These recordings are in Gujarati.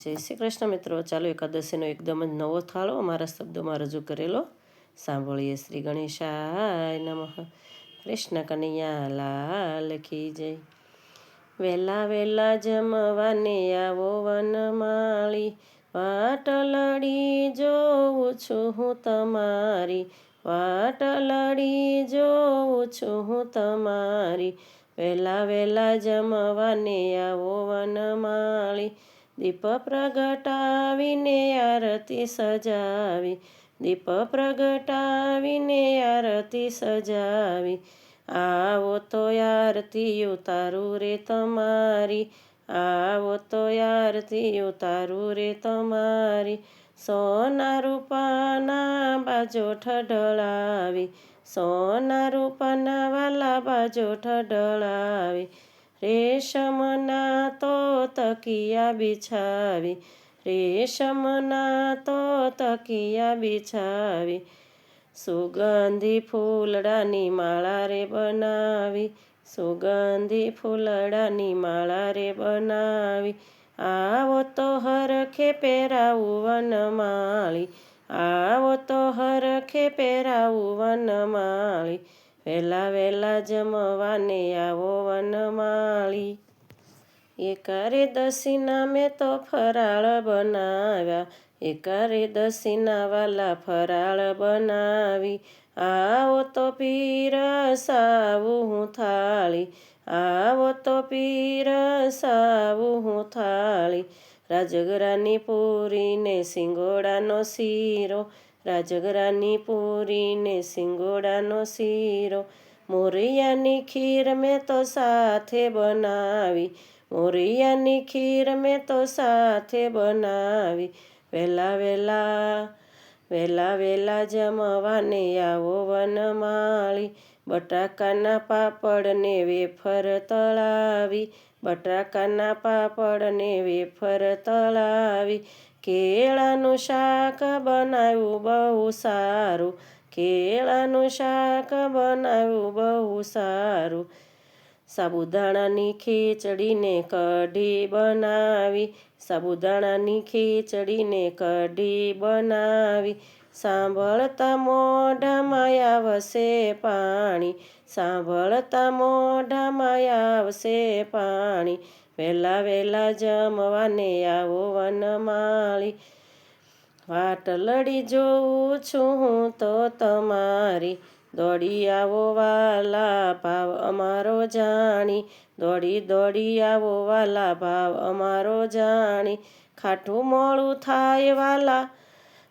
જય શ્રી કૃષ્ણ મિત્રો, ચાલો એકાદશીનો એકદમ જ નવો થાળો અમારા શબ્દોમાં રજૂ કરેલો સાંભળીએ. શ્રી ગણેશાય નમઃ. કૃષ્ણ કનૈયા લાલ કી જય. વેલા વેલા જમવાને આવો વનમાળી, વાટ લડી જોઉં છું હું તમારી, વાટ લડી જોઉં છું હું તમારી. વેલા વેલા જમવાને આવો વનમાળી, દીપ પ્રગટાવીને આરતી સજાવી, દીપ પ્રગટાવીને આરતી સજાવી. આવો તો આરતી ઉતારું રે તમારી, આવો તો આરતી ઉતારું રે તમારી. સોના રૂપાના બાજો ઠઢળાવી, સોના રૂપાના વાલા બાજો ઠઢળાવી. રેશમના તો તકિયા બિછાવી, રેશમના તો તકિયા બિછાવી. સુગંધી ફૂલડાની માળા રે બનાવી, સુગંધી ફૂલડાની માળા રે બનાવી. આવો તો હરખે પહેરાવું વનમાળી, આવો તો હરખે પહેરાવું વનમાળી. વેલા વેલા જમવાને આવો વનમાળી. એકાદશીના મેં તો ફરાળ બનાવ્યા, એકાદશીના વાલા ફરાળ બનાવી. આવો તો પીરસાવું હું થાળી, આવો તો પીરસાવું હું થાળી. રાજગરાની પૂરીને સિંગોડાનો શીરો, રાજગરાની પૂરીને સિંગોડાનો શીરો. મોરૈયાની ખીર મેં તો સાથે બનાવી, મોરૈયાની ખીર મેં તો સાથે બનાવી. વેલા વેલા વેલા વેલા જમવાને આવો વનમાળી, બટાકાના પાપડને વેફર તળાવી, બટાકાના પાપડને વેફર તળાવી. કેળાનું શાક બનાવ્યું બહુ સારું, કેળાનું શાક બનાવ્યું બહુ સારું. સાબુદાણાની ખીચડીને કઢી બનાવી, સાબુદાણાની ખીચડીને કઢી બનાવી. સાંભળતા મોઢામાં આવશે પાણી, સાંભળતા મોઢામાં આવશે પાણી. વેલા વેલા જમવાને આવો વનમાળી, વાટ લડી જોઉં છું હું તો તમારી. દોડી આવો વાલા ભાવ અમારો જાણી, દોડી દોડી આવો વાલા ભાવ અમારો જાણી. ખાટું મોળું થાય વાલા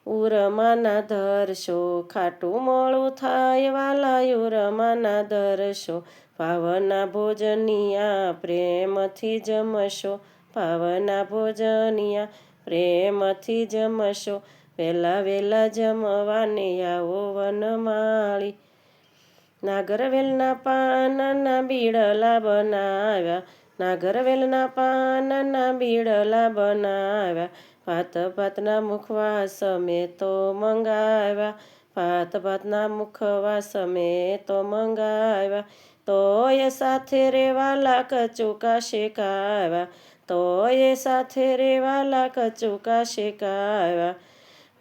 ઉરમાના ધરશો, ખાટું મોળું થાય વાલા ઉરમાના ધરશો. ભાવના ભોજનિયા પ્રેમથી જમશો, ભાવના ભોજનિયા પ્રેમથી જમશો. વેલા વેલા જમવાને આવો વનમાળી. નાગરવેલના પાનના બીડલા બનાવ્યા, નાગરવેલના પાનના બીડલા બનાવ્યા. ભાત ભાતના મુખવાસ મેં તો મંગાવ્યા, ભાત ભાતના મુખવાસ મેં તો મંગાવ્યા. તોય સાથે રે વાલા કચુકા શેકાવ્યા, તોય સાથે રે વાલા કચુકા શેકાવ્યા.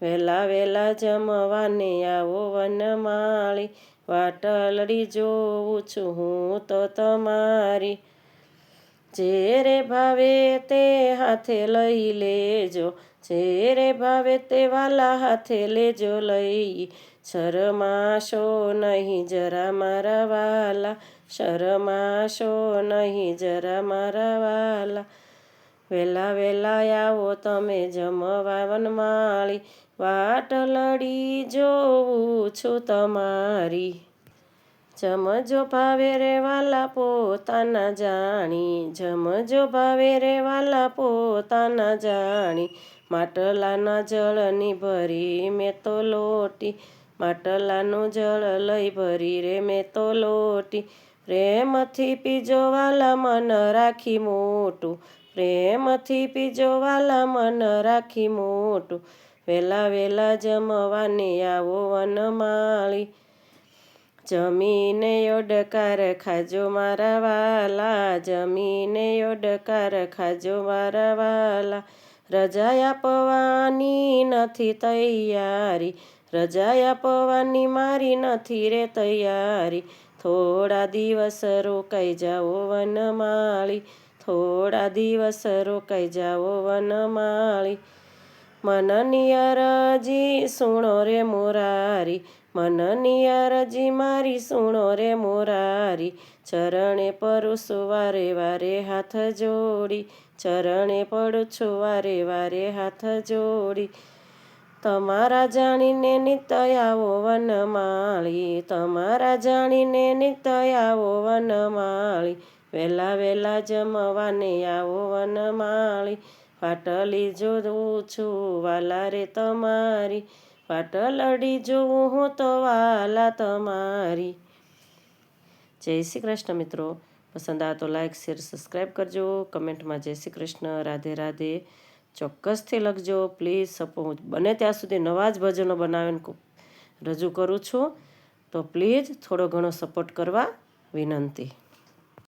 વેલા વેલા જમવાને આવો વનમાળી, વાટ લડી જોઉં છું હું તો તમારી. જે રે ભાવે તે હાથે લઈ લેજો, જે રે ભાવે તે વાલા હાથે લેજો લઈ. શરમાશો નહીં જરા મારા વાલા, શરમાશો નહીં જરા મારા વાલા. વેલા વેલા આવો તમે જમવા વનમાળી, વાટ લડી જોઉં છું તમારી. જમજો ભાવે રે વાલા પોતાના જાણી, જમજો ભાવે રે વાલા પોતાના જાણી. માટલાના જળની ભરી મેં તો લોટી, માટલાનું જળ લઈ ભરી રે મેં તો લોટી. પ્રેમથી પીજો વાલા મન રાખી મોટું, પ્રેમથી પીજો વાલા મન રાખી મોટું. વેલા વેલા જમવાને આવો વનમાળી, જમીને ઓડકાર ખાજો મારા વાલા, જમીને ઓડકાર ખાજો મારા વાલા. રજા આપવાની નથી તૈયારી, રજા આપવાની મારી નથી રે તૈયારી. થોડા દિવસ રોકાઈ જાઓ વનમાળી, થોડા દિવસ રોકાઈ જાઓ વનમાળી. મનની અરજી સુણો રે મોરારી, મનની અરજી મારી સુણો રે મોરારી. ચરણે પડું છું વારે વારે હાથ જોડી, ચરણે પડું છું વારે વારે હાથ જોડી. તમારા જાણીને નિત્ય આવો વનમાળી, તમારા જાણીને નિત્ય આવો વનમાળી. વહેલા વહેલા જમવાને આવો વનમાળી. પાટલી જોઉં છું વાલા રે તમારી, પાટલડી જોઉં હું તો વાલા તમારી. જય શ્રી કૃષ્ણ મિત્રો. પસંદ આવે તો લાઈક શેર સબસ્ક્રાઈબ કરજો. કમેન્ટમાં જય શ્રી કૃષ્ણ રાધે રાધે ચોક્કસથી લખજો પ્લીઝ. બને ત્યાં સુધી નવા જ ભજનો બનાવીને રજૂ કરું છું, તો પ્લીઝ થોડો ઘણો સપોર્ટ કરવા વિનંતી.